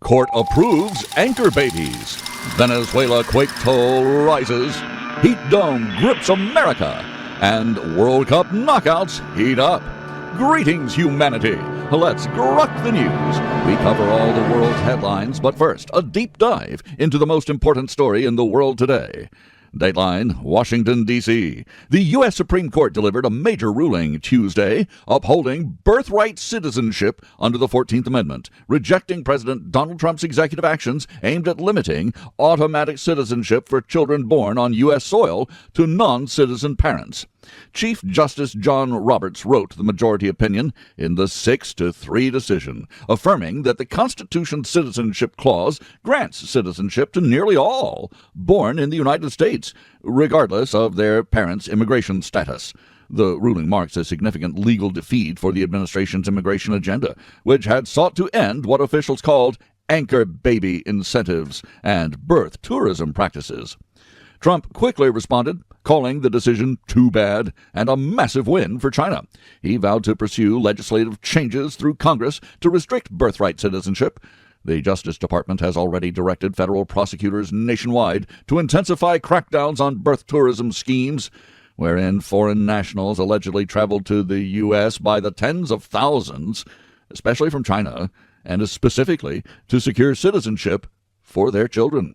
Court approves anchor babies. Venezuela Quake toll rises. Heat dome grips America. And World Cup knockouts heat up. Greetings, humanity. Let's Grok the news. We cover all the world's headlines, but first, a deep dive into the most important story in the world today. Dateline, Washington, D.C. The U.S. Supreme Court delivered a major ruling Tuesday upholding birthright citizenship under the 14th Amendment, rejecting President Donald Trump's executive actions aimed at limiting automatic citizenship for children born on U.S. soil to non-citizen parents. Chief Justice John Roberts wrote the majority opinion in the 6-3 decision, affirming that the Constitution's citizenship clause grants citizenship to nearly all born in the United States, regardless of their parents' immigration status. The ruling marks a significant legal defeat for the administration's immigration agenda, which had sought to end what officials called anchor baby incentives and birth tourism practices. Trump quickly responded, calling the decision too bad and a massive win for China. He vowed to pursue legislative changes through Congress to restrict birthright citizenship. The Justice Department has already directed federal prosecutors nationwide to intensify crackdowns on birth tourism schemes, wherein foreign nationals allegedly traveled to the U.S. by the tens of thousands, especially from China, and specifically to secure citizenship for their children.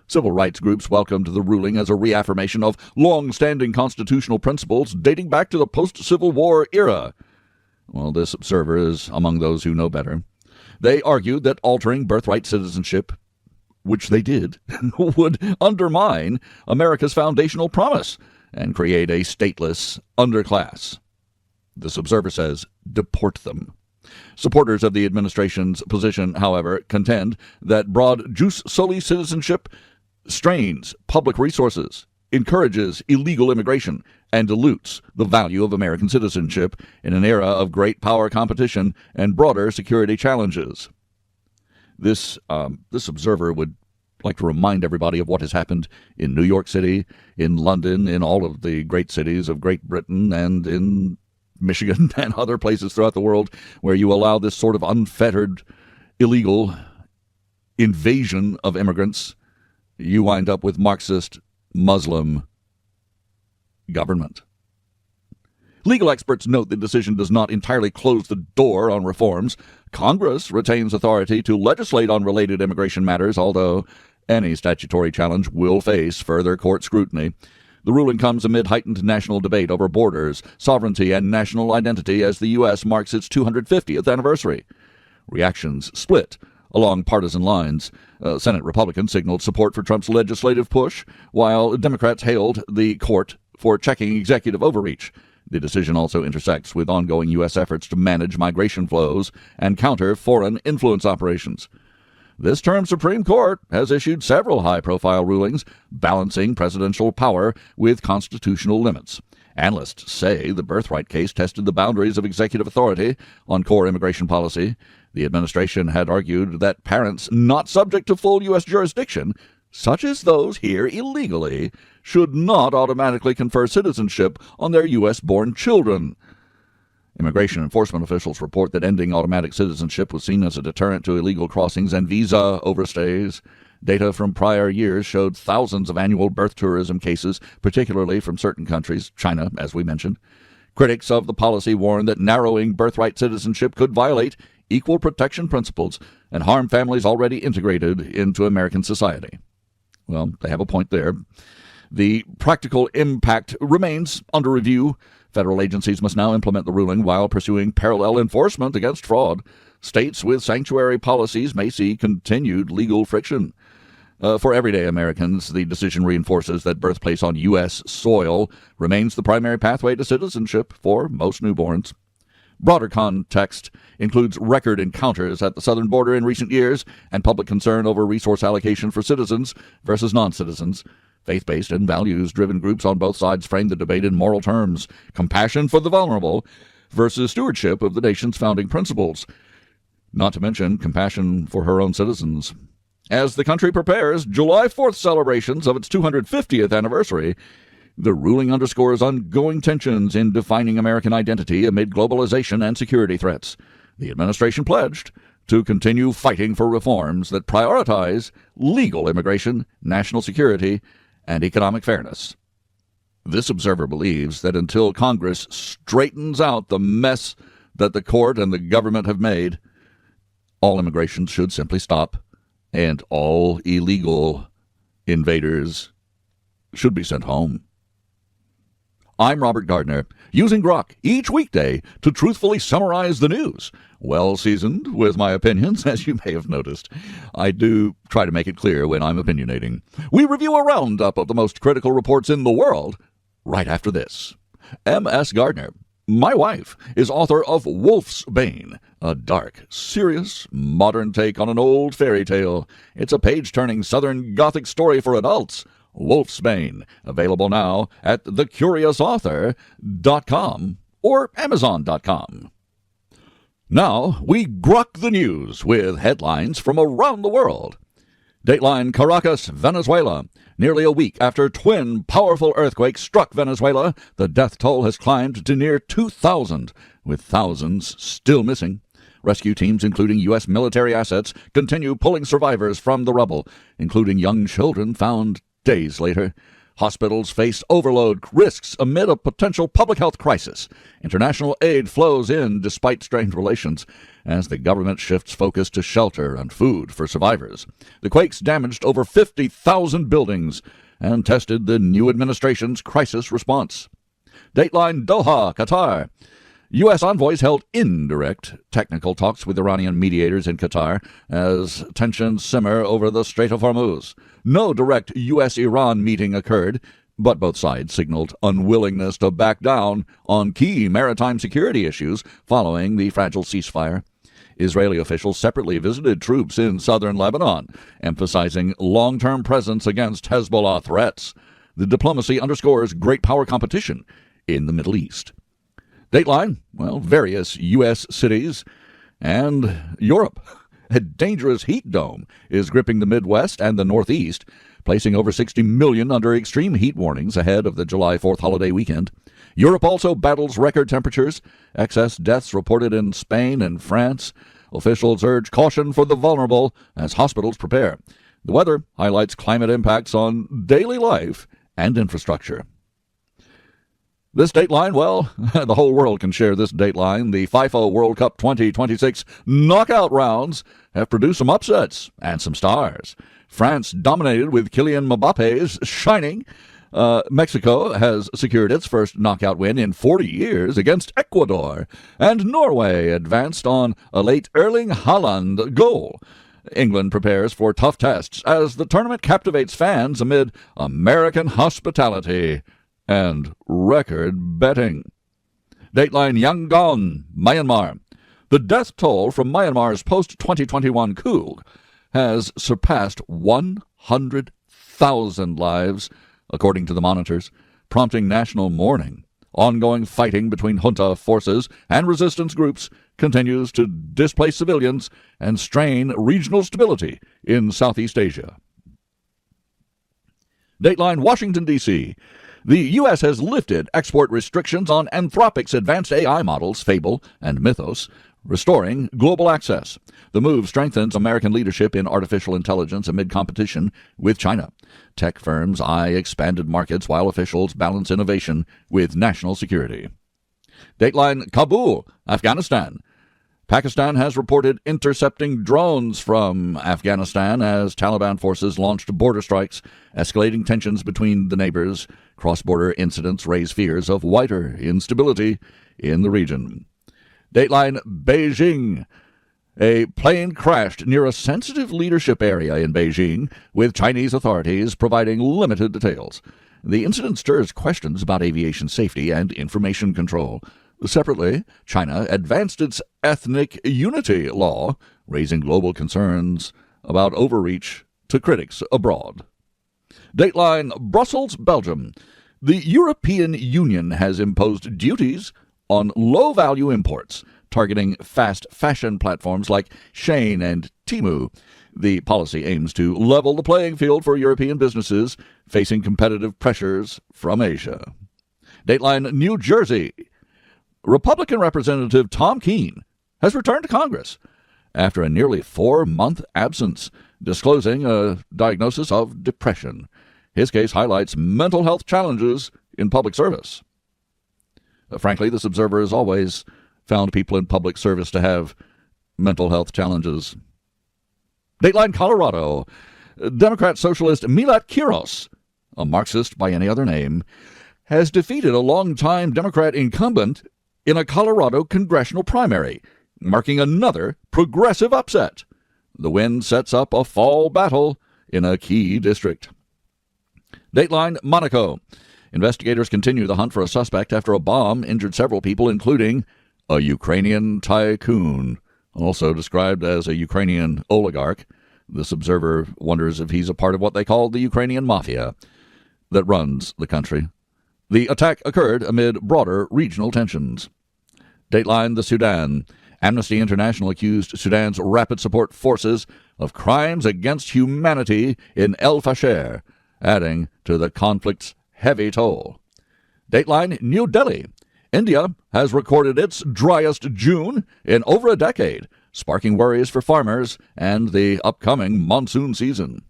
Civil rights groups welcomed the ruling as a reaffirmation of long-standing constitutional principles dating back to the post-Civil War era. Well, this observer is among those who know better. They argued that altering birthright citizenship, which they did, would undermine America's foundational promise and create a stateless underclass. This observer says, deport them. Supporters of the administration's position, however, contend that broad jus soli citizenship strains public resources, encourages illegal immigration, and dilutes the value of American citizenship in an era of great power competition and broader security challenges. This observer would like to remind everybody of what has happened in New York City, in London, in all of the great cities of Great Britain, and in Michigan and other places throughout the world where you allow this sort of unfettered, illegal invasion of immigrants. You wind up with Marxist Muslim government. Legal experts note the decision does not entirely close the door on reforms. Congress retains authority to legislate on related immigration matters, although any statutory challenge will face further court scrutiny. The ruling comes amid heightened national debate over borders, sovereignty, and national identity as the U.S. marks its 250th anniversary. Reactions split along partisan lines. Senate Republicans signaled support for Trump's legislative push, while Democrats hailed the court for checking executive overreach. The decision also intersects with ongoing U.S. efforts to manage migration flows and counter foreign influence operations. This term's Supreme Court has issued several high-profile rulings balancing presidential power with constitutional limits. Analysts say the birthright case tested the boundaries of executive authority on core immigration policy. The administration had argued that parents not subject to full U.S. jurisdiction, such as those here illegally, should not automatically confer citizenship on their U.S.-born children. Immigration enforcement officials report that ending automatic citizenship was seen as a deterrent to illegal crossings and visa overstays. Data from prior years showed thousands of annual birth tourism cases, particularly from certain countries, China, as we mentioned. Critics of the policy warn that narrowing birthright citizenship could violate equal protection principles and harm families already integrated into American society. Well, they have a point there. The practical impact remains under review. Federal agencies must now implement the ruling while pursuing parallel enforcement against fraud. States with sanctuary policies may see continued legal friction. For everyday Americans, the decision reinforces that birthplace on U.S. soil remains the primary pathway to citizenship for most newborns. Broader context includes record encounters at the southern border in recent years and public concern over resource allocation for citizens versus non-citizens. Faith-based and values-driven groups on both sides frame the debate in moral terms: compassion for the vulnerable versus stewardship of the nation's founding principles, not to mention compassion for her own citizens. As the country prepares July 4th celebrations of its 250th anniversary, the ruling underscores ongoing tensions in defining American identity amid globalization and security threats. The administration pledged to continue fighting for reforms that prioritize legal immigration, national security, and economic fairness. This observer believes that until Congress straightens out the mess that the court and the government have made, all immigration should simply stop, and all illegal invaders should be sent home. I'm Robert Gardner, using Grok each weekday to truthfully summarize the news. Well seasoned with my opinions, as you may have noticed. I do try to make it clear when I'm opinionating. We review a roundup of the most critical reports in the world right after this. M.S. Gardner, my wife, is author of Wolf's Bane, a dark, serious, modern take on an old fairy tale. It's a page-turning Southern Gothic story for adults. Wolf's Bane, available now at thecuriousauthor.com or amazon.com. Now, we grok the news with headlines from around the world. Dateline Caracas, Venezuela. Nearly a week after twin powerful earthquakes struck Venezuela, the death toll has climbed to near 2,000, with thousands still missing. Rescue teams, including U.S. military assets, continue pulling survivors from the rubble, including young children found days later. Hospitals face overload risks amid a potential public health crisis. International aid flows in despite strained relations as the government shifts focus to shelter and food for survivors. The quakes damaged over 50,000 buildings and tested the new administration's crisis response. Dateline Doha, Qatar. U.S. envoys held indirect technical talks with Iranian mediators in Qatar as tensions simmer over the Strait of Hormuz. No direct U.S.-Iran meeting occurred, but both sides signaled unwillingness to back down on key maritime security issues following the fragile ceasefire. Israeli officials separately visited troops in southern Lebanon, emphasizing long-term presence against Hezbollah threats. The diplomacy underscores great power competition in the Middle East. Dateline, various U.S. cities and Europe. A dangerous heat dome is gripping the Midwest and the Northeast, placing over 60 million under extreme heat warnings ahead of the July 4th holiday weekend. Europe also battles record temperatures, excess deaths reported in Spain and France. Officials urge caution for the vulnerable as hospitals prepare. The weather highlights climate impacts on daily life and infrastructure. This dateline, the whole world can share this dateline. The FIFA World Cup 2026 knockout rounds have produced some upsets and some stars. France dominated with Kylian Mbappe's shining. Mexico has secured its first knockout win in 40 years against Ecuador. And Norway advanced on a late Erling Haaland goal. England prepares for tough tests as the tournament captivates fans amid American hospitality and record betting. Dateline Yangon, Myanmar. The death toll from Myanmar's post-2021 coup has surpassed 100,000 lives, according to the monitors, prompting national mourning. Ongoing fighting between junta forces and resistance groups continues to displace civilians and strain regional stability in Southeast Asia. Dateline Washington, D.C. The U.S. has lifted export restrictions on Anthropic's advanced AI models, Fable and Mythos, restoring global access. The move strengthens American leadership in artificial intelligence amid competition with China. Tech firms eye expanded markets while officials balance innovation with national security. Dateline Kabul, Afghanistan. Pakistan has reported intercepting drones from Afghanistan as Taliban forces launched border strikes, escalating tensions between the neighbors. Cross-border incidents raise fears of wider instability in the region. Dateline Beijing. A plane crashed near a sensitive leadership area in Beijing, with Chinese authorities providing limited details. The incident stirs questions about aviation safety and information control. Separately, China advanced its ethnic unity law, raising global concerns about overreach to critics abroad. Dateline Brussels, Belgium. The European Union has imposed duties on low-value imports, targeting fast fashion platforms like Shein and Temu. The policy aims to level the playing field for European businesses facing competitive pressures from Asia. Dateline New Jersey. Republican Representative Tom Keene has returned to Congress after a nearly 4-month absence, disclosing a diagnosis of depression. His case highlights mental health challenges in public service. Frankly, this observer has always found people in public service to have mental health challenges. Dateline Colorado. Democrat socialist Milat Kiros, a Marxist by any other name, has defeated a longtime Democrat incumbent in a Colorado congressional primary, marking another progressive upset. The win sets up a fall battle in a key district. Dateline Monaco. Investigators continue the hunt for a suspect after a bomb injured several people, including a Ukrainian tycoon, also described as a Ukrainian oligarch. This observer wonders if he's a part of what they call the Ukrainian mafia that runs the country. The attack occurred amid broader regional tensions. Dateline the Sudan. Amnesty International accused Sudan's Rapid Support Forces of crimes against humanity in El Fasher, adding to the conflict's heavy toll. Dateline New Delhi. India has recorded its driest June in over a decade, sparking worries for farmers and the upcoming monsoon season.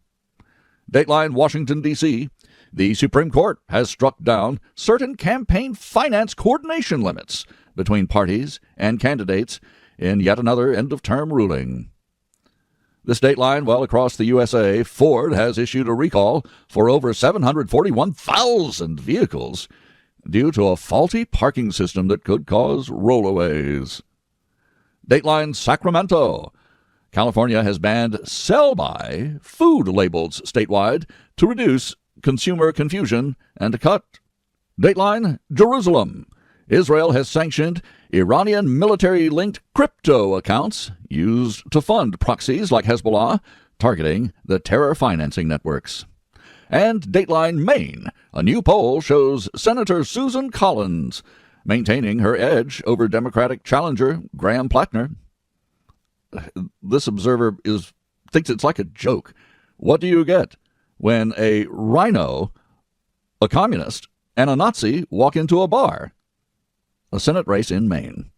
Dateline Washington, D.C. The Supreme Court has struck down certain campaign finance coordination limits between parties and candidates in yet another end-of-term ruling. This Dateline, well, across the USA, Ford has issued a recall for over 741,000 vehicles due to a faulty parking system that could cause rollaways. Dateline Sacramento. California has banned sell-by food labels statewide to reduce consumer confusion and to cut. Dateline Jerusalem. Israel has sanctioned Iranian military-linked crypto accounts used to fund proxies like Hezbollah, targeting the terror financing networks. And Dateline Maine. A new poll shows Senator Susan Collins maintaining her edge over Democratic challenger Graham Plattner. This observer thinks it's like a joke. What do you get when a rhino, a communist, and a Nazi walk into a bar? A Senate race in Maine.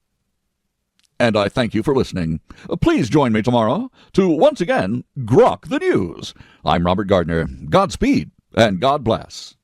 And I thank you for listening. Please join me tomorrow to once again grok the news. I'm Robert Gardner. Godspeed and God bless.